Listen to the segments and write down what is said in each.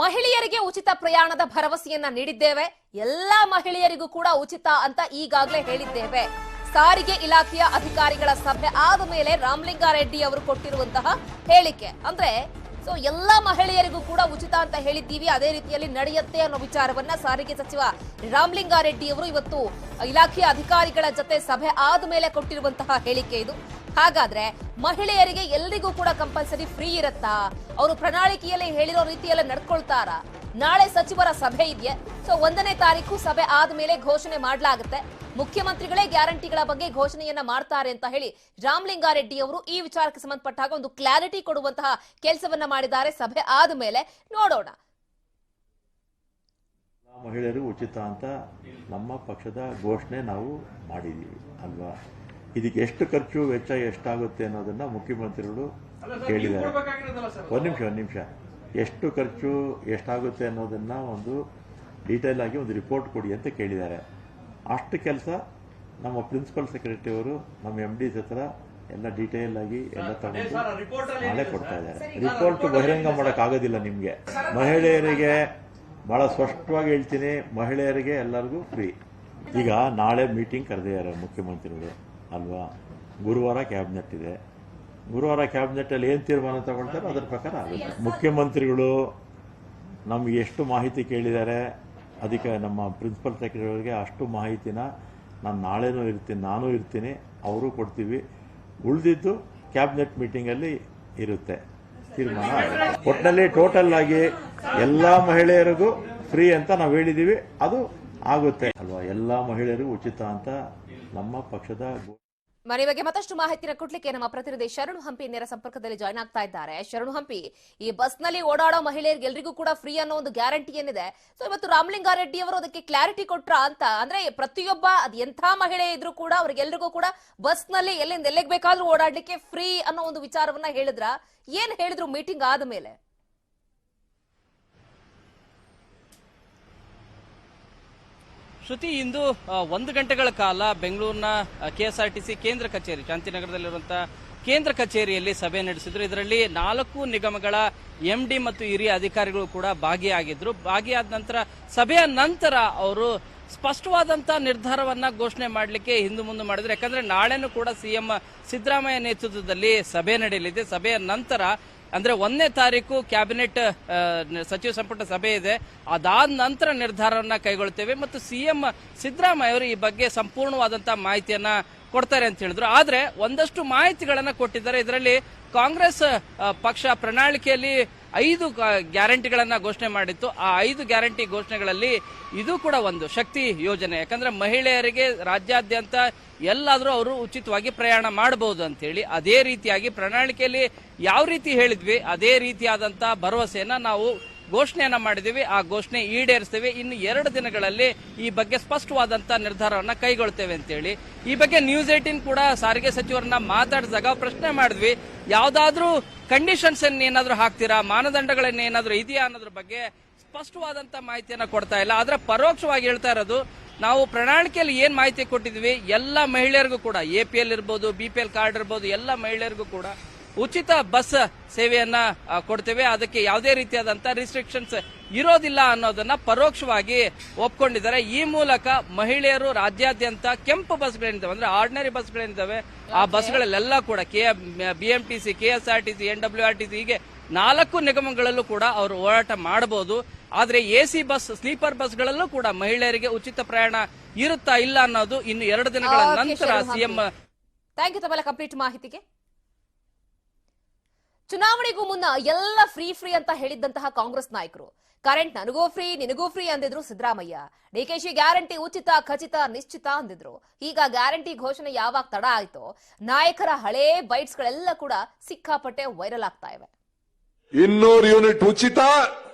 ಮಹಿಳೆಯರಿಗೆ ಉಚಿತ ಪ್ರಯಾಣದ ಭರವಸೆಯನ್ನ ನೀಡಿದ್ದೇವೆ, ಎಲ್ಲಾ ಮಹಿಳೆಯರಿಗೂ ಕೂಡ ಉಚಿತ ಅಂತ ಈಗಾಗಲೇ ಹೇಳಿದ್ದೇವೆ. ಸಾರಿಗೆ ಇಲಾಖೆಯ ಅಧಿಕಾರಿಗಳ ಸಭೆ ಆದ ಮೇಲೆ ರಾಮಲಿಂಗಾರೆಡ್ಡಿ ಅವರು ಕೊಟ್ಟಿರುವಂತಹ ಹೇಳಿಕೆ ಅಂದ್ರೆ ಎಲ್ಲಾ ಮಹಿಳೆಯರಿಗೂ ಕೂಡ ಉಚಿತ ಅಂತ ಹೇಳಿದ್ದೀವಿ, ಅದೇ ರೀತಿಯಲ್ಲಿ ನಡೆಯುತ್ತೆ ಅನ್ನೋ ವಿಚಾರವನ್ನ ಸಾರಿಗೆ ಸಚಿವ ರಾಮಲಿಂಗಾರೆಡ್ಡಿ ಅವರು ಇವತ್ತು ಇಲಾಖೆಯ ಅಧಿಕಾರಿಗಳ ಜೊತೆ ಸಭೆ ಆದ ಮೇಲೆ ಕೊಟ್ಟಿರುವಂತಹ ಹೇಳಿಕೆ ಇದು. ಹಾಗಾದ್ರೆ ಮಹಿಳೆಯರಿಗೆ ಎಲ್ರಿಗೂ ಕೂಡ ಕಂಪಲ್ಸರಿ ಫ್ರೀ ಇರುತ್ತಾ? ಅವರು ಪ್ರಣಾಳಿಕೆಯಲ್ಲಿ ಹೇಳಿರೋ ರೀತಿಯಲ್ಲೇ ನಡ್ಕೊಳ್ತಾರಾ? ನಾಳೆ ಸಚಿವರ ಸಭೆ ಇದೆಯೇ, 1ನೇ ತಾರೀಕು ಸಭೆ ಆದ್ಮೇಲೆ ಘೋಷಣೆ ಮಾಡಲಾಗುತ್ತೆ. ಮುಖ್ಯಮಂತ್ರಿಗಳೇ ಗ್ಯಾರಂಟಿಗಳ ಬಗ್ಗೆ ಘೋಷಣೆಯನ್ನ ಮಾಡ್ತಾರೆ ಅಂತ ಹೇಳಿ ರಾಮಲಿಂಗಾರೆಡ್ಡಿ ಅವರು ಈ ವಿಚಾರಕ್ಕೆ ಸಂಬಂಧಪಟ್ಟಾಗ ಒಂದು ಕ್ಲಾರಿಟಿ ಕೊಡುವಂತಹ ಕೆಲಸವನ್ನ ಮಾಡಿದ್ದಾರೆ. ಸಭೆ ಆದ ಮೇಲೆ ನೋಡೋಣ. ಮಹಿಳೆಯರು ಉಚಿತ ಅಂತ ನಮ್ಮ ಪಕ್ಷದ ಘೋಷಣೆ ನಾವು ಮಾಡಿದೀವಿ ಅಲ್ವಾ? ಇದಕ್ಕೆ ಎಷ್ಟು ಖರ್ಚು ವೆಚ್ಚ ಎಷ್ಟಾಗುತ್ತೆ ಅನ್ನೋದನ್ನ ಮುಖ್ಯಮಂತ್ರಿಗಳು ಕೇಳಿದ್ದಾರೆ. ಒಂದು ನಿಮಿಷ ಎಷ್ಟು ಖರ್ಚು ಎಷ್ಟಾಗುತ್ತೆ ಅನ್ನೋದನ್ನ ಒಂದು ಡೀಟೇಲ್ ಆಗಿ ಒಂದು ರಿಪೋರ್ಟ್ ಕೊಡಿ ಅಂತ ಕೇಳಿದ್ದಾರೆ. ಅಷ್ಟು ಕೆಲಸ ನಮ್ಮ ಪ್ರಿನ್ಸಿಪಲ್ ಸೆಕ್ರೆಟರಿ ಅವರು ನಮ್ಮ MD ಹತ್ರ ಎಲ್ಲ ಡೀಟೇಲ್ ಆಗಿ ಎಲ್ಲ ತಗೊಂಡು ನಾಳೆ ಕೊಡ್ತಾ ಇದ್ದಾರೆ. ರಿಪೋರ್ಟ್ ಬಹಿರಂಗ ಮಾಡೋಕ್ಕಾಗೋದಿಲ್ಲ ನಿಮಗೆ. ಮಹಿಳೆಯರಿಗೆ ಬಹಳ ಸ್ಪಷ್ಟವಾಗಿ ಹೇಳ್ತೀನಿ, ಮಹಿಳೆಯರಿಗೆ ಎಲ್ಲರಿಗೂ ಫ್ರೀ. ಈಗ ನಾಳೆ ಮೀಟಿಂಗ್ ಕರೆದಿದ್ದಾರೆ ಮುಖ್ಯಮಂತ್ರಿಗಳು ಅಲ್ವಾ? ಗುರುವಾರ ಕ್ಯಾಬಿನೆಟ್ ಇದೆ. ಗುರುವಾರ ಕ್ಯಾಬಿನೆಟ್ಟಲ್ಲಿ ಏನು ತೀರ್ಮಾನ ತಗೊಳ್ತಾರೆ ಅದರ ಪ್ರಕಾರ ಆಗುತ್ತೆ. ಮುಖ್ಯಮಂತ್ರಿಗಳು ನಮ್ಗೆ ಎಷ್ಟು ಮಾಹಿತಿ ಕೇಳಿದ್ದಾರೆ, ಅದಕ್ಕೆ ನಮ್ಮ ಪ್ರಿನ್ಸಿಪಲ್ ಸೆಕ್ರೆಟರಿ ಅವರಿಗೆ ಅಷ್ಟು ಮಾಹಿತಿನ ನಾನು ಇರ್ತೀನಿ, ಅವರು ಕೊಡ್ತೀವಿ. ಉಳಿದಿದ್ದು ಕ್ಯಾಬಿನೆಟ್ ಮೀಟಿಂಗಲ್ಲಿ ಇರುತ್ತೆ, ತೀರ್ಮಾನ ಆಗುತ್ತೆ. ಒಟ್ಟಿನಲ್ಲಿ ಟೋಟಲ್ ಆಗಿ ಎಲ್ಲ ಮಹಿಳೆಯರಿಗೂ ಫ್ರೀ ಅಂತ ನಾವು ಹೇಳಿದ್ದೀವಿ, ಅದು ಆಗುತ್ತೆ ಅಲ್ವಾ? ಎಲ್ಲ ಮಹಿಳೆಯರಿಗೂ ಉಚಿತ ಅಂತ ನಮ್ಮ ಪಕ್ಷದ ಮನೆ ಬಗ್ಗೆ ಮತ್ತಷ್ಟು ಮಾಹಿತಿನ ಕೊಡ್ಲಿಕ್ಕೆ ನಮ್ಮ ಪ್ರತಿನಿಧಿ ಶರಣು ಹಂಪಿ ನೇರ ಸಂಪರ್ಕದಲ್ಲಿ ಜಾಯ್ನ್ ಆಗ್ತಾ ಇದ್ದಾರೆ. ಶರಣು ಹಂಪಿ, ಈ ಬಸ್ ನಲ್ಲಿ ಓಡಾಡೋ ಮಹಿಳೆಯರಿಗೆ ಎಲ್ರಿಗೂ ಕೂಡ ಫ್ರೀ ಅನ್ನೋ ಒಂದು ಗ್ಯಾರಂಟಿ ಏನಿದೆ, ಇವತ್ತು ರಾಮಲಿಂಗಾರೆಡ್ಡಿ ಅವರು ಅದಕ್ಕೆ ಕ್ಲಾರಿಟಿ ಕೊಟ್ರ ಅಂತ? ಅಂದ್ರೆ ಪ್ರತಿಯೊಬ್ಬ ಅದ್ ಎಂಥ ಮಹಿಳೆ ಇದ್ರೂ ಕೂಡ ಅವ್ರಿಗೆಲ್ರಿಗೂ ಕೂಡ ಬಸ್ ನಲ್ಲಿ ಎಲ್ಲಿಂದ ಎಲ್ಲಿಗೆ ಬೇಕಾದ್ರೂ ಓಡಾಡ್ಲಿಕ್ಕೆ ಫ್ರೀ ಅನ್ನೋ ಒಂದು ವಿಚಾರವನ್ನ ಹೇಳಿದ್ರ? ಏನ್ ಹೇಳಿದ್ರು ಮೀಟಿಂಗ್ ಆದ ಮೇಲೆ? ಶ್ರುತಿ, ಇಂದು 1 ಗಂಟೆಗಳ ಕಾಲ ಬೆಂಗಳೂರಿನ KSRTC ಕೇಂದ್ರ ಕಚೇರಿ ಶಾಂತಿನಗರದಲ್ಲಿರುವಂತಹ ಕೇಂದ್ರ ಕಚೇರಿಯಲ್ಲಿ ಸಭೆ ನಡೆಸಿದ್ರು. ಇದರಲ್ಲಿ 4 ನಿಗಮಗಳ MD ಮತ್ತು ಹಿರಿಯ ಅಧಿಕಾರಿಗಳು ಕೂಡ ಭಾಗಿಯಾಗಿದ್ರು. ಭಾಗಿಯಾದ ನಂತರ ಸಭೆಯ ನಂತರ ಅವರು ಸ್ಪಷ್ಟವಾದಂತ ನಿರ್ಧಾರವನ್ನ ಘೋಷಣೆ ಮಾಡಲಿಕ್ಕೆ ಹಿಂದು ಮುಂದೆ ಮಾಡಿದ್ರು. ಯಾಕಂದ್ರೆ ನಾಳೆನೂ ಕೂಡ CM ಸಿದ್ದರಾಮಯ್ಯ ನೇತೃತ್ವದಲ್ಲಿ ಸಭೆ ನಡೆಯಲಿದೆ. ಸಭೆಯ ನಂತರ ಅಂದ್ರೆ 1ನೇ ತಾರೀಕು ಕ್ಯಾಬಿನೆಟ್ ಸಚಿವ ಸಂಪುಟ ಸಭೆ ಇದೆ. ಅದಾದ ನಂತರ ನಿರ್ಧಾರವನ್ನ ಕೈಗೊಳ್ತೇವೆ ಮತ್ತು CM ಸಿದ್ದರಾಮಯ್ಯ ಅವರು ಈ ಬಗ್ಗೆ ಸಂಪೂರ್ಣವಾದಂತಹ ಮಾಹಿತಿಯನ್ನ ಕೊಡ್ತಾರೆ ಅಂತ ಹೇಳಿದ್ರು. ಆದ್ರೆ ಒಂದಷ್ಟು ಮಾಹಿತಿಗಳನ್ನ ಕೊಟ್ಟಿದ್ದಾರೆ. ಇದರಲ್ಲಿ ಕಾಂಗ್ರೆಸ್ ಪಕ್ಷ ಪ್ರಣಾಳಿಕೆಯಲ್ಲಿ 5 ಗ್ಯಾರಂಟಿಗಳನ್ನ ಘೋಷಣೆ ಮಾಡಿತ್ತು. ಆ 5 ಗ್ಯಾರಂಟಿ ಘೋಷಣೆಗಳಲ್ಲಿ ಇದು ಕೂಡ ಒಂದು ಶಕ್ತಿ ಯೋಜನೆ. ಯಾಕಂದ್ರೆ ಮಹಿಳೆಯರಿಗೆ ರಾಜ್ಯಾದ್ಯಂತ ಎಲ್ಲಾದ್ರೂ ಅವರು ಉಚಿತವಾಗಿ ಪ್ರಯಾಣ ಮಾಡಬಹುದು ಅಂತ ಹೇಳಿ ಅದೇ ರೀತಿಯಾಗಿ ಪ್ರಣಾಳಿಕೆಯಲ್ಲಿ ಯಾವ ರೀತಿ ಹೇಳಿದ್ವಿ ಅದೇ ರೀತಿಯಾದಂತ ಭರವಸೆಯನ್ನ ನಾವು ಘೋಷಣೆಯನ್ನ ಮಾಡಿದೀವಿ. ಆ ಘೋಷಣೆ ಈಡೇರಿಸ್ತೇವೆ. ಇನ್ನು 2 ದಿನಗಳಲ್ಲಿ ಈ ಬಗ್ಗೆ ಸ್ಪಷ್ಟವಾದಂತ ನಿರ್ಧಾರವನ್ನ ಕೈಗೊಳ್ತೇವೆ ಅಂತ ಹೇಳಿ ಈ ಬಗ್ಗೆ ನ್ಯೂಸ್ 18 ಕೂಡ ಸಾರಿಗೆ ಸಚಿವರನ್ನ ಮಾತಾಡಿದಾಗ ಪ್ರಶ್ನೆ ಮಾಡಿದ್ವಿ, ಯಾವ್ದಾದ್ರೂ ಕಂಡೀಷನ್ಸ್ ಏನಾದ್ರೂ ಹಾಕ್ತೀರಾ, ಮಾನದಂಡಗಳನ್ನ ಏನಾದ್ರೂ ಇದೆಯಾ ಅನ್ನೋದ್ರ ಬಗ್ಗೆ ಸ್ಪಷ್ಟವಾದಂತ ಮಾಹಿತಿಯನ್ನ ಕೊಡ್ತಾ ಇಲ್ಲ. ಆದ್ರೆ ಪರೋಕ್ಷವಾಗಿ ಹೇಳ್ತಾ ಇರೋದು, ನಾವು ಪ್ರಣಾಳಿಕೆಯಲ್ಲಿ ಏನ್ ಮಾಹಿತಿ ಕೊಟ್ಟಿದ್ವಿ, ಎಲ್ಲ ಮಹಿಳೆಯರಿಗೂ ಕೂಡ APL ಇರ್ಬೋದು, BPL ಕಾರ್ಡ್ ಇರ್ಬೋದು, ಎಲ್ಲ ಮಹಿಳೆಯರಿಗೂ ಕೂಡ ಉಚಿತ ಬಸ್ ಸೇವೆಯನ್ನ ಕೊಡ್ತೇವೆ. ಅದಕ್ಕೆ ಯಾವುದೇ ರೀತಿಯಾದಂತಹ ರಿಸ್ಟ್ರಿಕ್ಷನ್ಸ್ ಇರೋದಿಲ್ಲ ಅನ್ನೋದನ್ನ ಪರೋಕ್ಷವಾಗಿ ಒಪ್ಕೊಂಡಿದ್ದಾರೆ. ಈ ಮೂಲಕ ಮಹಿಳೆಯರು ರಾಜ್ಯಾದ್ಯಂತ ಕೆಂಪು ಬಸ್ಗಳೇನಿದ್ದಾವೆ, ಅಂದ್ರೆ ಆರ್ಡಿನರಿ ಬಸ್ಗಳೇನಿದ್ದಾವೆ, ಆ ಬಸ್ಗಳಲ್ಲೆಲ್ಲ ಕೂಡ BMTC, KSRTC, NWRTC ಹೀಗೆ 4 ನಿಗಮಗಳಲ್ಲೂ ಕೂಡ ಅವರು ಹೋರಾಟ ಮಾಡಬಹುದು. ಆದ್ರೆ AC ಬಸ್, ಸ್ಲೀಪರ್ ಬಸ್ಗಳಲ್ಲೂ ಕೂಡ ಮಹಿಳೆಯರಿಗೆ ಉಚಿತ ಪ್ರಯಾಣ ಇರುತ್ತಾ ಇಲ್ಲ ಅನ್ನೋದು ಇನ್ನು 2 ದಿನಗಳ ನಂತರ CM. ಥ್ಯಾಂಕ್ ಯು ತಮ್ಮೆಲ್ಲ ಕಂಪ್ಲೀಟ್ ಮಾಹಿತಿಗೆ. ಚುನಾವಣೆಗೂ ಮುನ್ನ ಎಲ್ಲ ಫ್ರೀ ಅಂತ ಹೇಳಿದ್ದಂತಹ ಕಾಂಗ್ರೆಸ್ ನಾಯಕರು ಕರೆಂಟ್ ನನಗೂ ಫ್ರೀ ನಿನಗೂ ಫ್ರೀ ಅಂದಿದ್ರು ಸಿದ್ದರಾಮಯ್ಯ. DKಶಿ ಗ್ಯಾರಂಟಿ ಉಚಿತ ಖಚಿತ ನಿಶ್ಚಿತ ಅಂದಿದ್ರು. ಈಗ ಗ್ಯಾರಂಟಿ ಘೋಷಣೆ ಯಾವಾಗ ತಡ ಆಯ್ತೋ ನಾಯಕರ ಹಳೇ ಬೈಟ್ಸ್ ಗಳೆಲ್ಲ ಕೂಡ ಸಿಕ್ಕಾಪಟ್ಟೆ ವೈರಲ್ ಆಗ್ತಾ ಇವೆ. 200 ಯೂನಿಟ್ ಉಚಿತ,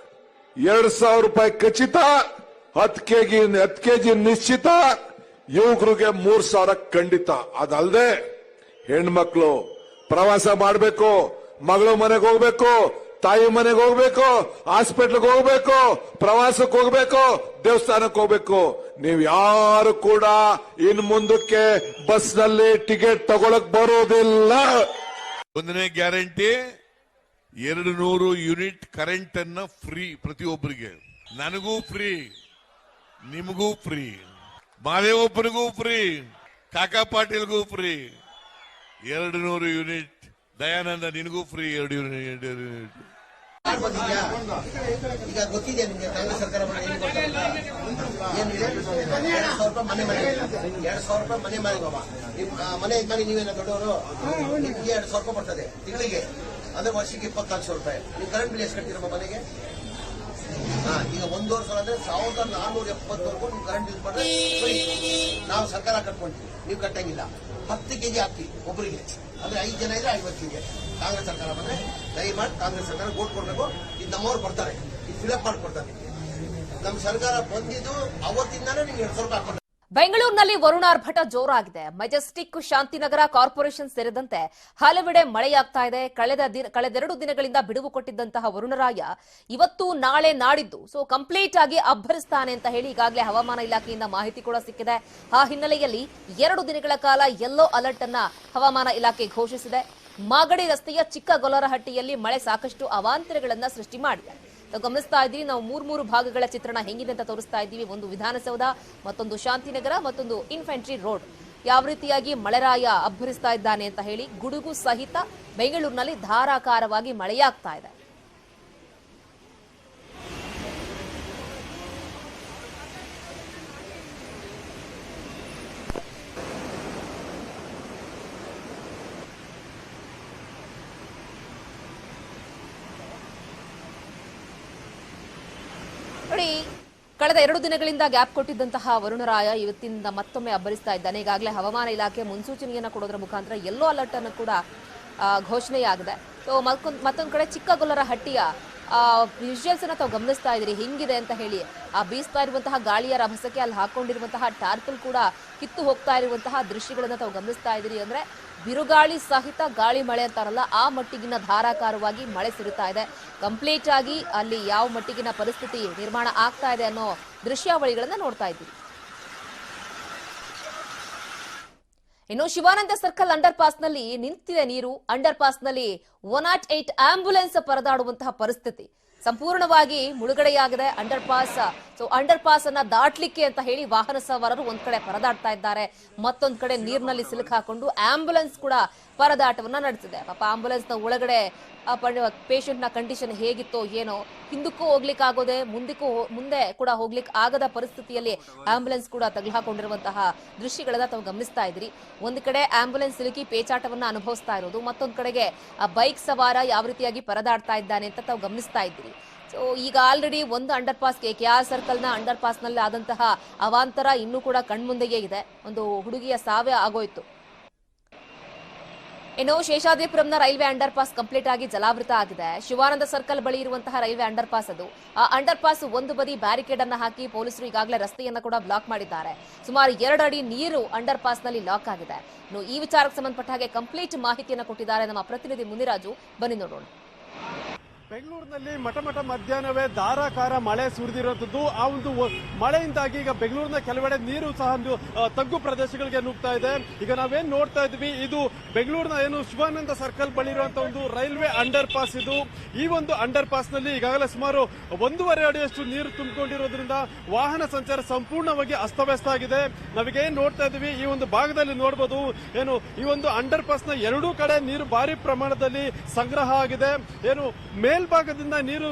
2,000 ರೂಪಾಯಿ ಖಚಿತ, 10 ಕೆಜಿ ನಿಶ್ಚಿತ, ಯುವಕರಿಗೆ 3,000 ಖಂಡಿತ. ಅದಲ್ಲದೆ ಹೆಣ್ಮಕ್ಳು ಪ್ರವಾಸ ಮಾಡಬೇಕು, ಮಗಳು ಮನೆಗೆ ಹೋಗ್ಬೇಕು, ತಾಯಿ ಮನೆಗೆ ಹೋಗ್ಬೇಕು, ಹಾಸ್ಪಿಟ್ಲ್ಗೆ ಹೋಗ್ಬೇಕು, ಪ್ರವಾಸಕ್ಕೆ ಹೋಗ್ಬೇಕು, ದೇವಸ್ಥಾನಕ್ಕೆ ಹೋಗ್ಬೇಕು. ನೀವು ಯಾರು ಕೂಡ ಇನ್ ಮುಂದಕ್ಕೆ ಬಸ್ ನಲ್ಲಿ ಟಿಕೆಟ್ ತಗೊಳಕ್ ಬರೋದಿಲ್ಲ. 1ನೇ ಗ್ಯಾರಂಟಿ 200 ಯೂನಿಟ್ ಕರೆಂಟ್ ಅನ್ನ ಫ್ರೀ ಪ್ರತಿಯೊಬ್ಬರಿಗೆ, ನನಗೂ ಫ್ರೀ, ನಿಮಗೂ ಫ್ರೀ, ಮಾದೇವಪ್ಪನಿಗೂ ಫ್ರೀ, ಕಾಕಾ ಪಾಟೀಲ್ಗೂ ಫ್ರೀ 200 ಯೂನಿಟ್. ದಯಾನಂದ ನಿನಗೂ ಫ್ರೀ 2 ಯೂನಿಟ್. ಈಗ ಗೊತ್ತಿದೆ ನಿಮಗೆ ಕಾಂಗ್ರೆಸ್ ಸರ್ಕಾರ ಏನಿದೆ 2,000 ರೂಪಾಯಿ ಮನೆ ಮಾಡಿ 2,000 ರೂಪಾಯಿ ಮನೆ ಮಾಡಿ ಬಾಬಾ ಮನೆ ಯಜಮಾನಿ ನೀವೇನ ದೊಡ್ಡವರು ನಿಮ್ಗೆ 2,000 ರೂಪಾಯಿ ಬರ್ತದೆ ತಿಂಗಳಿಗೆ, ಅಂದ್ರೆ ವರ್ಷಕ್ಕೆ 24,000 ರೂಪಾಯಿ. ನೀವು ಕರೆಂಟ್ ಬಿಲ್ ಎಷ್ಟು ಕಟ್ತೀರಮ್ಮ ಮನೆಗೆ? ಈಗ 1 ವರ್ಷ ಅಂದ್ರೆ 1,470 ನೀವು ಕರೆಂಟ್ ಯೂಸ್ ಮಾಡಿದ್ರೆ ನಾವು ಸರ್ಕಾರ ಕಟ್ಕೊಂತೀವಿ, ನೀವು ಕಟ್ಟಂಗಿಲ್ಲ. 10 ಕೆಜಿ ಹಾಕಿ ಒಬ್ಬರಿಗೆ, ಅಂದ್ರೆ 5 ಜನ ಇದ್ರೆ 50 ಕೆಜಿ. ಕಾಂಗ್ರೆಸ್ ಸರ್ಕಾರ ಬಂದ್ರೆ ದಯಮಾಡಿ ಕಾಂಗ್ರೆಸ್ ಸರ್ಕಾರ ವೋಟ್ ಕೊಡ್ಬೇಕು. ಇದು ನಮ್ಮವ್ರು ಬರ್ತಾರೆ, ಇದು ಫಿಲಪ್ ಮಾಡ್ಕೊಡ್ತಾರೆ. ನಮ್ಮ ಸರ್ಕಾರ ಬಂದಿದ್ದು ಅವತ್ತಿಂದಾನೇ ನಿಮ್ಗೆ 2,000 ರೂಪಾಯಿ ಹಾಕೊಂಡು. ಬೆಂಗಳೂರಿನಲ್ಲಿ ವರುಣಾರ್ಭಟ ಜೋರಾಗಿದೆ. ಮೆಜೆಸ್ಟಿಕ್, ಶಾಂತಿನಗರ, ಕಾರ್ಪೊರೇಷನ್ ಸೇರಿದಂತೆ ಹಲವೆಡೆ ಮಳೆಯಾಗ್ತಾ ಇದೆ. ಕಳೆದೆರಡು ದಿನಗಳಿಂದ ಬಿಡುವು ಕೊಟ್ಟಿದ್ದಂತಹ ವರುಣರಾಯ ಇವತ್ತು, ನಾಳೆ, ನಾಡಿದ್ದು ಕಂಪ್ಲೀಟ್ ಆಗಿ ಅಬ್ಬರಿಸ್ತಾನೆ ಅಂತ ಹೇಳಿ ಈಗಾಗಲೇ ಹವಾಮಾನ ಇಲಾಖೆಯಿಂದ ಮಾಹಿತಿ ಕೂಡ ಸಿಕ್ಕಿದೆ. ಆ ಹಿನ್ನೆಲೆಯಲ್ಲಿ 2 ದಿನಗಳ ಕಾಲ ಯೆಲ್ಲೋ ಅಲರ್ಟ್ ಅನ್ನ ಹವಾಮಾನ ಇಲಾಖೆ ಘೋಷಿಸಿದೆ. ಮಾಗಡಿ ರಸ್ತೆಯ ಚಿಕ್ಕಗೊಲ್ಲರಹಟ್ಟಿಯಲ್ಲಿ ಮಳೆ ಸಾಕಷ್ಟು ಅವಾಂತರಗಳನ್ನ ಸೃಷ್ಟಿ ಮಾಡಿದೆ. ಗಮನಿಸ್ತಾ ಇದ್ದೀವಿ, ನಾವು 3 ಭಾಗಗಳ ಚಿತ್ರಣ ಹೆಂಗಿದೆ ಅಂತ ತೋರಿಸ್ತಾ ಇದ್ದೀವಿ. ಒಂದು ವಿಧಾನಸೌಧ, ಮತ್ತೊಂದು ಶಾಂತಿನಗರ, ಮತ್ತೊಂದು ಇನ್ಫೆಂಟ್ರಿ ರೋಡ್. ಯಾವ ರೀತಿಯಾಗಿ ಮಳೆರಾಯ ಅಬ್ಬರಿಸ್ತಾ ಇದ್ದಾನೆ ಅಂತ ಹೇಳಿ ಗುಡುಗು ಸಹಿತ ಬೆಂಗಳೂರಿನಲ್ಲಿ ಧಾರಾಕಾರವಾಗಿ ಮಳೆಯಾಗ್ತಾ ಇದೆ. ನೋಡಿ, ಕಳೆದ 2 ದಿನಗಳಿಂದ ಗ್ಯಾಪ್ ಕೊಟ್ಟಿದ್ದಂತಹ ವರುಣರಾಯ ಇವತ್ತಿನಿಂದ ಮತ್ತೊಮ್ಮೆ ಅಬ್ಬರಿಸ್ತಾ ಇದ್ದಾನೆ. ಈಗಾಗಲೇ ಹವಾಮಾನ ಇಲಾಖೆ ಮುನ್ಸೂಚನೆಯನ್ನು ಕೊಡೋದ್ರ ಮುಖಾಂತರ ಯೆಲ್ಲೋ ಅಲರ್ಟ್ ಅನ್ನು ಕೂಡ ಘೋಷಣೆಯಾಗಿದೆ. ಮತ್ತೊಂದು ಕಡೆ ಚಿಕ್ಕಗೊಲ್ಲರಹಟ್ಟಿಯ ವಿಜುವಲ್ಸ್ ಅನ್ನ ತಾವು ಗಮನಿಸ್ತಾ ಇದ್ದೀರಿ, ಹಿಂಗಿದೆ ಅಂತ ಹೇಳಿ. ಆ ಬೀಸ್ತಾ ಇರುವಂತಹ ಗಾಳಿಯ ರಭಸಕ್ಕೆ ಅಲ್ಲಿ ಹಾಕೊಂಡಿರುವಂತಹ ಟಾರ್ಪಲ್ ಕೂಡ ಕಿತ್ತು ಹೋಗ್ತಾ ಇರುವಂತಹ ದೃಶ್ಯಗಳನ್ನ ತಾವು ಗಮನಿಸ್ತಾ ಇದ್ದೀರಿ. ಅಂದ್ರೆ ಬಿರುಗಾಳಿ ಸಹಿತ ಗಾಳಿ ಮಳೆ ಅಂತಾರಲ್ಲ, ಆ ಮಟ್ಟಿಗಿನ ಧಾರಾಕಾರವಾಗಿ ಮಳೆ ಸುರಿತಾ ಇದೆ. ಕಂಪ್ಲೀಟ್ ಆಗಿ ಅಲ್ಲಿ ಯಾವ ಮಟ್ಟಿಗಿನ ಪರಿಸ್ಥಿತಿ ನಿರ್ಮಾಣ ಆಗ್ತಾ ಇದೆ ಅನ್ನೋ ದೃಶ್ಯಾವಳಿಗಳನ್ನ ನೋಡ್ತಾ ಇದ್ದೀವಿ. ಇನ್ನು ಶಿವಾನಂದ ಸರ್ಕಲ್ ಅಂಡರ್ ಪಾಸ್ನಲ್ಲಿ ನಿಂತಿದೆ ನೀರು. ಅಂಡರ್ ಪಾಸ್ನಲ್ಲಿ 108 ಆಂಬ್ಯುಲೆನ್ಸ್ ಪರದಾಡುವಂತಹ ಪರಿಸ್ಥಿತಿ ಸಂಪೂರ್ಣವಾಗಿ ಮುಳುಗಡೆಯಾಗಿದೆ. ಅಂಡರ್ ಪಾಸ್ ಅನ್ನ ದಾಟ್ಲಿಕ್ಕೆ ಅಂತ ಹೇಳಿ ವಾಹನ ಸವಾರರು ಒಂದ್ ಕಡೆ ಪರದಾಡ್ತಾ ಇದ್ದಾರೆ, ಮತ್ತೊಂದ್ ಕಡೆ ನೀರಿನಲ್ಲಿ ಸಿಲುಕಾಕೊಂಡು ಆಂಬ್ಯುಲೆನ್ಸ್ ಕೂಡ ಪರದಾಟವನ್ನ ನಡೆಸಿದೆ. ಪಾಪ ಆಂಬ್ಯುಲೆನ್ಸ್ ನ ಒಳಗಡೆ ಪೇಷಂಟ್ ನ ಕಂಡೀಷನ್ ಹೇಗಿತ್ತೋ ಏನೋ, ಹಿಂದಕ್ಕೂ ಹೋಗ್ಲಿಕ್ಕೆ ಆಗೋದೆ, ಮುಂದೆ ಕೂಡ ಹೋಗ್ಲಿಕ್ಕೆ ಆಗದ ಪರಿಸ್ಥಿತಿಯಲ್ಲಿ ಆಂಬ್ಯುಲೆನ್ಸ್ ಕೂಡ ತಗಲಾಕೊಂಡಿರುವಂತಹ ದೃಶ್ಯಗಳನ್ನ ತಾವು ಗಮನಿಸ್ತಾ ಇದ್ರಿ. ಒಂದ್ ಕಡೆ ಆಂಬ್ಯುಲೆನ್ಸ್ ಸಿಲುಕಿ ಪೇಚಾಟವನ್ನ ಅನುಭವಿಸ್ತಾ ಇರೋದು, ಮತ್ತೊಂದ್ ಕಡೆಗೆ ಆ ಬೈಕ್ ಸವಾರ ಯಾವ ರೀತಿಯಾಗಿ ಪರದಾಡ್ತಾ ಇದ್ದಾನೆ ಅಂತ ತಾವು ಗಮನಿಸ್ತಾ ಇದ್ದೀರಿ. ಈಗ ಆಲ್ರೆಡಿ ಒಂದು ಅಂಡರ್ ಪಾಸ್, KKR ಸರ್ಕಲ್ ನ ಅಂಡರ್ ಪಾಸ್ ನಲ್ಲಿ ಆದಂತಹ ಅವಾಂತರ ಇನ್ನೂ ಕೂಡ ಕಣ್ಮುಂದೆಯೇ ಇದೆ. ಒಂದು ಹುಡುಗಿಯ ಸಾವೇ ಆಗೋಯ್ತು. ಇನ್ನು ಶೇಷಾದ್ರಿಪುರಂನ ರೈಲ್ವೆ ಅಂಡರ್ ಪಾಸ್ ಕಂಪ್ಲೀಟ್ ಆಗಿ ಜಲಾವೃತ ಆಗಿದೆ. ಶಿವಾನಂದ ಸರ್ಕಲ್ ಬಳಿ ಇರುವಂತಹ ರೈಲ್ವೆ ಅಂಡರ್ ಪಾಸ್ ಅದು. ಆ ಅಂಡರ್ ಪಾಸ್ ಒಂದು ಬದಿ ಬ್ಯಾರಿಕೇಡ್ ಅನ್ನ ಹಾಕಿ ಪೊಲೀಸರು ಈಗಾಗಲೇ ರಸ್ತೆಯನ್ನ ಕೂಡ ಬ್ಲಾಕ್ ಮಾಡಿದ್ದಾರೆ. ಸುಮಾರು 2 ಅಡಿ ನೀರು ಅಂಡರ್ ಪಾಸ್ ನಲ್ಲಿ ಲಾಕ್ ಆಗಿದೆ. ಇನ್ನು ಈ ವಿಚಾರಕ್ಕೆ ಸಂಬಂಧಪಟ್ಟ ಹಾಗೆ ಕಂಪ್ಲೀಟ್ ಮಾಹಿತಿಯನ್ನು ಕೊಟ್ಟಿದ್ದಾರೆ ನಮ್ಮ ಪ್ರತಿನಿಧಿ ಮುನಿರಾಜು. ಬನ್ನಿ ನೋಡೋಣ. ಬೆಂಗಳೂರಿನಲ್ಲಿ ಮಠ ಮಧ್ಯಾಹ್ನವೇ ಧಾರಾಕಾರ ಮಳೆ ಸುರಿದಿರುವಂತದ್ದು. ಆ ಒಂದು ಮಳೆಯಿಂದಾಗಿ ಈಗ ಬೆಂಗಳೂರಿನ ಕೆಲವೆಡೆ ನೀರು ಸಹ ತಗ್ಗು ಪ್ರದೇಶಗಳಿಗೆ ನುಗ್ತಾ ಇದೆ. ಈಗ ನಾವೇನ್ ನೋಡ್ತಾ ಇದ್ವಿ, ಇದು ಬೆಂಗಳೂರಿನ ಏನು ಶಿವಾನಂದ ಸರ್ಕಲ್ ಬಳಿ ಇರುವಂತಹ ಒಂದು ರೈಲ್ವೆ ಅಂಡರ್ ಪಾಸ್ ಇದು. ಈ ಒಂದು ಅಂಡರ್ ಪಾಸ್ ನಲ್ಲಿ ಈಗಾಗಲೇ ಸುಮಾರು 1.5 ಅಡಿಯಷ್ಟು ನೀರು ತುಂಬಿಕೊಂಡಿರೋದ್ರಿಂದ ವಾಹನ ಸಂಚಾರ ಸಂಪೂರ್ಣವಾಗಿ ಅಸ್ತವ್ಯಸ್ತ ಆಗಿದೆ. ನಾವೀಗೇನ್ ನೋಡ್ತಾ ಇದ್ವಿ, ಈ ಒಂದು ಭಾಗದಲ್ಲಿ ನೋಡಬಹುದು, ಏನು ಈ ಒಂದು ಅಂಡರ್ ಪಾಸ್ ನ 2 ಕಡೆ ನೀರು ಭಾರಿ ಪ್ರಮಾಣದಲ್ಲಿ ಸಂಗ್ರಹ ಆಗಿದೆ. ಏನು ಮೇಲ್ಭಾಗದಿಂದ ನೀರು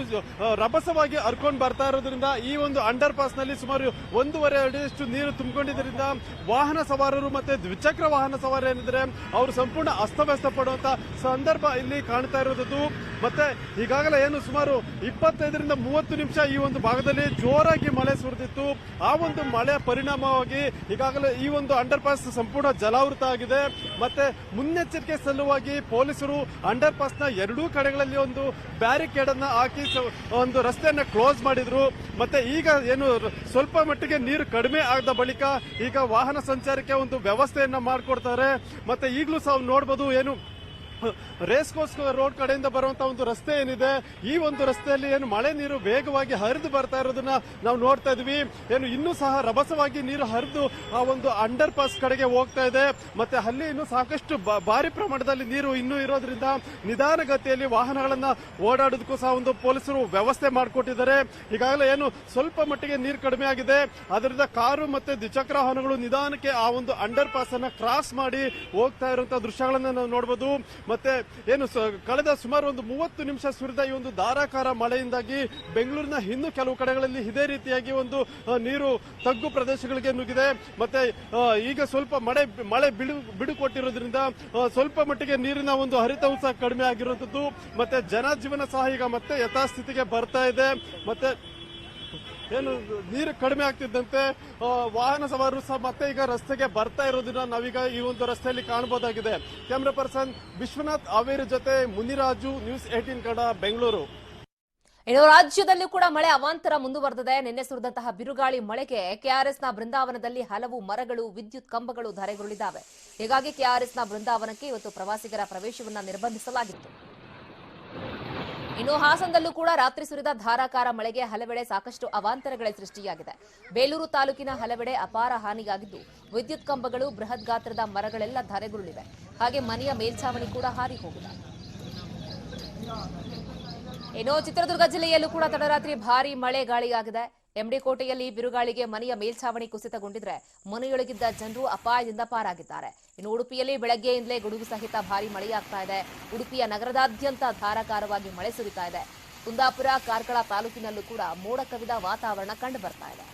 ರಭಸವಾಗಿ ಹರ್ಕೊಂಡು ಬರ್ತಾ ಇರೋದ್ರಿಂದ ಈ ಒಂದು ಅಂಡರ್ ಪಾಸ್ ನಲ್ಲಿ ಸುಮಾರು 1.5 ಅಡಿಯಷ್ಟು ನೀರು ತುಂಬಿಕೊಂಡಿದ್ದರಿಂದ ವಾಹನ ಸವಾರರು ಮತ್ತೆ ದ್ವಿಚಕ್ರ ವಾಹನ ಸವಾರ ಏನಿದ್ರೆ ಅವರು ಸಂಪೂರ್ಣ ಅಸ್ತವ್ಯಸ್ತ ಪಡುವಂತ ಸಂದರ್ಭ ಇಲ್ಲಿ ಕಾಣ್ತಾ ಇರೋದು. ಮತ್ತೆ ಈಗಾಗಲೇ ಏನು ಸುಮಾರು 25ರಿಂದ 30 ನಿಮಿಷ ಈ ಒಂದು ಭಾಗದಲ್ಲಿ ಜೋರಾಗಿ ಮಳೆ ಸುರಿದಿತ್ತು. ಆ ಒಂದು ಮಳೆ ಪರಿಣಾಮವಾಗಿ ಈಗಾಗಲೇ ಈ ಒಂದು ಅಂಡರ್ ಪಾಸ್ ಸಂಪೂರ್ಣ ಜಲಾವೃತ ಆಗಿದೆ. ಮತ್ತೆ ಮುನ್ನೆಚ್ಚರಿಕೆ ಸಲುವಾಗಿ ಪೊಲೀಸರು ಅಂಡರ್ ಪಾಸ್ ನ 2 ಕಡೆಗಳಲ್ಲಿ ಒಂದು ಬ್ಯಾರಿಕೇಡ್ ಅನ್ನ ಹಾಕಿ ಒಂದು ರಸ್ತೆಯನ್ನ ಕ್ಲೋಸ್ ಮಾಡಿದ್ರು. ಮತ್ತೆ ಈಗ ಏನು ಸ್ವಲ್ಪ ಮಟ್ಟಿಗೆ ನೀರು ಕಡಿಮೆ ಆದ ಬಳಿಕ ಈಗ ವಾಹನ ಸಂಚಾರಕ್ಕೆ ಒಂದು ವ್ಯವಸ್ಥೆಯನ್ನ ಮಾಡಿಕೊಡ್ತಾರೆ. ಮತ್ತೆ ಈಗಲೂ ಸಹ ನೋಡಬಹುದು, ಏನು ರೇಸ್ ಕೋರ್ಸ್ ರೋಡ್ ಕಡೆಯಿಂದ ಬರುವಂತಹ ಒಂದು ರಸ್ತೆ ಏನಿದೆ, ಈ ಒಂದು ರಸ್ತೆಯಲ್ಲಿ ಏನು ಮಳೆ ನೀರು ವೇಗವಾಗಿ ಹರಿದು ಬರ್ತಾ ಇರೋದನ್ನ ನಾವು ನೋಡ್ತಾ ಇದ್ವಿ. ಏನು ಇನ್ನೂ ಸಹ ರಭಸವಾಗಿ ನೀರು ಹರಿದು ಆ ಒಂದು ಅಂಡರ್ ಪಾಸ್ ಕಡೆಗೆ ಹೋಗ್ತಾ ಇದೆ. ಮತ್ತೆ ಅಲ್ಲಿ ಇನ್ನು ಸಾಕಷ್ಟು ಭಾರಿ ಪ್ರಮಾಣದಲ್ಲಿ ನೀರು ಇನ್ನೂ ಇರೋದ್ರಿಂದ ನಿಧಾನಗತಿಯಲ್ಲಿ ವಾಹನಗಳನ್ನ ಓಡಾಡೋದಕ್ಕೂ ಸಹ ಒಂದು ಪೊಲೀಸರು ವ್ಯವಸ್ಥೆ ಮಾಡಿಕೊಟ್ಟಿದ್ದಾರೆ. ಈಗಾಗಲೇ ಏನು ಸ್ವಲ್ಪ ಮಟ್ಟಿಗೆ ನೀರು ಕಡಿಮೆ ಆಗಿದೆ, ಅದರಿಂದ ಕಾರು ಮತ್ತೆ ದ್ವಿಚಕ್ರ ವಾಹನಗಳು ನಿಧಾನಕ್ಕೆ ಆ ಒಂದು ಅಂಡರ್ ಪಾಸ್ ಅನ್ನ ಕ್ರಾಸ್ ಮಾಡಿ ಹೋಗ್ತಾ ಇರುವಂತಹ ದೃಶ್ಯಗಳನ್ನ ನಾವು ನೋಡಬಹುದು. ಮತ್ತೆ ಏನು ಕಳೆದ ಸುಮಾರು ಒಂದು 30 ನಿಮಿಷ ಸುರಿದ ಈ ಒಂದು ಧಾರಾಕಾರ ಮಳೆಯಿಂದಾಗಿ ಬೆಂಗಳೂರಿನ ಇನ್ನು ಕೆಲವು ಕಡೆಗಳಲ್ಲಿ ಇದೇ ರೀತಿಯಾಗಿ ಒಂದು ನೀರು ತಗ್ಗು ಪ್ರದೇಶಗಳಿಗೆ ನುಗ್ಗಿದೆ. ಮತ್ತೆ ಈಗ ಸ್ವಲ್ಪ ಮಳೆ ಬಿಡು ಕೊಟ್ಟಿರೋದ್ರಿಂದ ಸ್ವಲ್ಪ ಮಟ್ಟಿಗೆ ನೀರಿನ ಒಂದು ಹರಿತವು ಸಹ ಕಡಿಮೆ ಆಗಿರುವಂತದ್ದು. ಮತ್ತೆ ಜನಜೀವನ ಸಹ ಈಗ ಮತ್ತೆ ಯಥಾಸ್ಥಿತಿಗೆ ಬರ್ತಾ ಇದೆ. ಮತ್ತೆ ಏನು ನೀರು ಕಡಿಮೆ ಆಗ್ತಿದ್ದಂತೆ ವಾಹನ ಸವಾರರು ಸಹ ಮತ್ತೆ ಈಗ ರಸ್ತೆಗೆ ಬರ್ತಾ ಇರೋದನ್ನ ನಾವೀಗ ಈ ಒಂದು ರಸ್ತೆಯಲ್ಲಿ ಕಾಣಬಹುದಾಗಿದೆ. ಕ್ಯಾಮರಾ ಪರ್ಸನ್ ವಿಶ್ವನಾಥ್ ಹಾವೇರಿ ಜೊತೆ ಮುನಿರಾಜು, ನ್ಯೂಸ್ 18 ಕನ್ನಡ, ಬೆಂಗಳೂರು. ಇನ್ನು ರಾಜ್ಯದಲ್ಲೂ ಕೂಡ ಮಳೆ ಅವಾಂತರ ಮುಂದುವರೆದಿದೆ. ನಿನ್ನೆ ಸುರಿದಂತಹ ಬಿರುಗಾಳಿ ಮಳೆಗೆ ಕೆಆರ್ಎಸ್ನ ಬೃಂದಾವನದಲ್ಲಿ ಹಲವು ಮರಗಳು, ವಿದ್ಯುತ್ ಕಂಬಗಳು ಧರೆಗುರುಳಿದ್ದಾವೆ. ಹೀಗಾಗಿ ಕೆಆರ್ಎಸ್ನ ಬೃಂದಾವನಕ್ಕೆ ಇವತ್ತು ಪ್ರವಾಸಿಗರ ಪ್ರವೇಶವನ್ನ ನಿರ್ಬಂಧಿಸಲಾಗಿತ್ತು. ಇನ್ನು ಹಾಸನದಲ್ಲೂ ಕೂಡ ರಾತ್ರಿ ಸುರಿದ ಧಾರಾಕಾರ ಮಳೆಗೆ ಹಲವೆಡೆ ಸಾಕಷ್ಟು ಅವಾಂತರಗಳೇ ಸೃಷ್ಟಿಯಾಗಿದೆ. ಬೇಲೂರು ತಾಲೂಕಿನ ಹಲವೆಡೆ ಅಪಾರ ಹಾನಿಯಾಗಿದ್ದು, ವಿದ್ಯುತ್ ಕಂಬಗಳು, ಬೃಹತ್ ಗಾತ್ರದ ಮರಗಳೆಲ್ಲ ಧರೆಗುರುಳಿವೆ. ಹಾಗೆ ಮನೆಯ ಮೇಲ್ಛಾವಣಿ ಕೂಡ ಹಾರಿ ಹೋಗಿದೆ. ಇನ್ನು ಚಿತ್ರದುರ್ಗ ಜಿಲ್ಲೆಯಲ್ಲೂ ಕೂಡ ತಡರಾತ್ರಿ ಭಾರೀ ಮಳೆ ಗಾಳಿಯಾಗಿದೆ. ಎಂಡಿಕೋಟೆಯಲ್ಲಿ ಬಿರುಗಾಳಿಗೆ ಮನೆಯ ಮೇಲ್ಛಾವಣಿ ಕುಸಿತಗೊಂಡಿದ್ರೆ ಮನೆಯೊಳಗಿದ್ದ ಜನರು ಅಪಾಯದಿಂದ ಪಾರಾಗಿದ್ದಾರೆ. ಇನ್ನು ಉಡುಪಿಯಲ್ಲಿ ಬೆಳಗ್ಗೆಯಿಂದಲೇ ಗುಡುಗು ಸಹಿತ ಭಾರೀ ಮಳೆಯಾಗ್ತಾ ಇದೆ. ಉಡುಪಿಯ ನಗರದಾದ್ಯಂತ ಧಾರಾಕಾರವಾಗಿ ಮಳೆ ಸುರಿತಾ ಇದೆ. ಕುಂದಾಪುರ, ಕಾರ್ಕಳ ತಾಲೂಕಿನಲ್ಲೂ ಕೂಡ ಮೋಡ ಕವಿದ ವಾತಾವರಣ ಕಂಡು ಬರ್ತಾ ಇದೆ.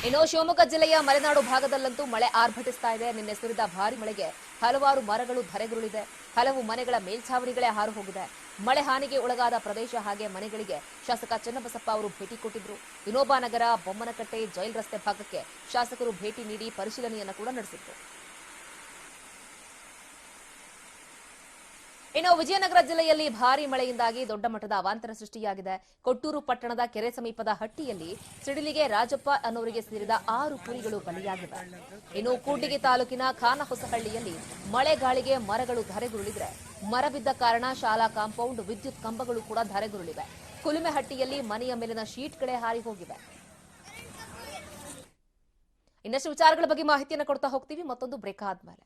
ಇನ್ನು ಶಿವಮೊಗ್ಗ ಜಿಲ್ಲೆಯ ಮಲೆನಾಡು ಭಾಗದಲ್ಲಂತೂ ಮಳೆ ಆರ್ಭಟಿಸ್ತಾ ಇದೆ. ನಿನ್ನೆ ಸುರಿದ ಭಾರೀ ಮಳೆಗೆ ಹಲವಾರು ಮರಗಳು ಧರೆಗುರುಳಿದೆ. ಹಲವು ಮನೆಗಳ ಮೇಲ್ಛಾವಣಿಗಳೇ ಹಾರು ಹೋಗಿದೆ. ಮಳೆ ಹಾನಿಗೆ ಒಳಗಾದ ಪ್ರದೇಶ ಹಾಗೆ ಮನೆಗಳಿಗೆ ಶಾಸಕ ಚನ್ನಬಸಪ್ಪ ಅವರು ಭೇಟಿ ಕೊಟ್ಟಿದ್ರು. ವಿನೋಬಾನಗರ, ಬೊಮ್ಮನಕಟ್ಟೆ, ಜೈಲ್ ರಸ್ತೆ ಭಾಗಕ್ಕೆ ಶಾಸಕರು ಭೇಟಿ ನೀಡಿ ಪರಿಶೀಲನೆಯನ್ನು ಕೂಡ ನಡೆಸಿದ್ರು. ಇನ್ನು ವಿಜಯನಗರ ಜಿಲ್ಲೆಯಲ್ಲಿ ಭಾರೀ ಮಳೆಯಿಂದಾಗಿ ದೊಡ್ಡ ಮಟ್ಟದ ಅವಾಂತರ ಸೃಷ್ಟಿಯಾಗಿದೆ. ಕೊಟ್ಟೂರು ಪಟ್ಟಣದ ಕೆರೆ ಸಮೀಪದ ಹಟ್ಟಿಯಲ್ಲಿ ಸಿಡಿಲಿಗೆ ರಾಜಪ್ಪ ಅನ್ನೋರಿಗೆ ಸೇರಿದ 6 ಕುರಿಗಳು ಬಲಿಯಾಗಿವೆ. ಇನ್ನು ಕೂಡ್ಲಿಗಿ ತಾಲೂಕಿನ ಖಾನಹೊಸಹಳ್ಳಿಯಲ್ಲಿ ಮಳೆಗಾಳಿಗೆ ಮರಗಳು ಧರೆಗುರುಳಿದ್ರೆ ಮರ ಬಿದ್ದ ಕಾರಣ ಶಾಲಾ ಕಾಂಪೌಂಡ್, ವಿದ್ಯುತ್ ಕಂಬಗಳು ಕೂಡ ಧರೆಗುರುಳಿವೆ. ಕುಲುಮೆಹಟ್ಟಿಯಲ್ಲಿ ಮನೆಯ ಮೇಲಿನ ಶೀಟ್ಗಳೇ ಹಾರಿ ಹೋಗಿವೆ. ಇನ್ನಷ್ಟು ವಿಚಾರಗಳ ಬಗ್ಗೆ ಮಾಹಿತಿಯನ್ನು ಕೊಡ್ತಾ ಹೋಗ್ತೀವಿ ಮತ್ತೊಂದು ಬ್ರೇಕ್ ಆದ್ಮೇಲೆ.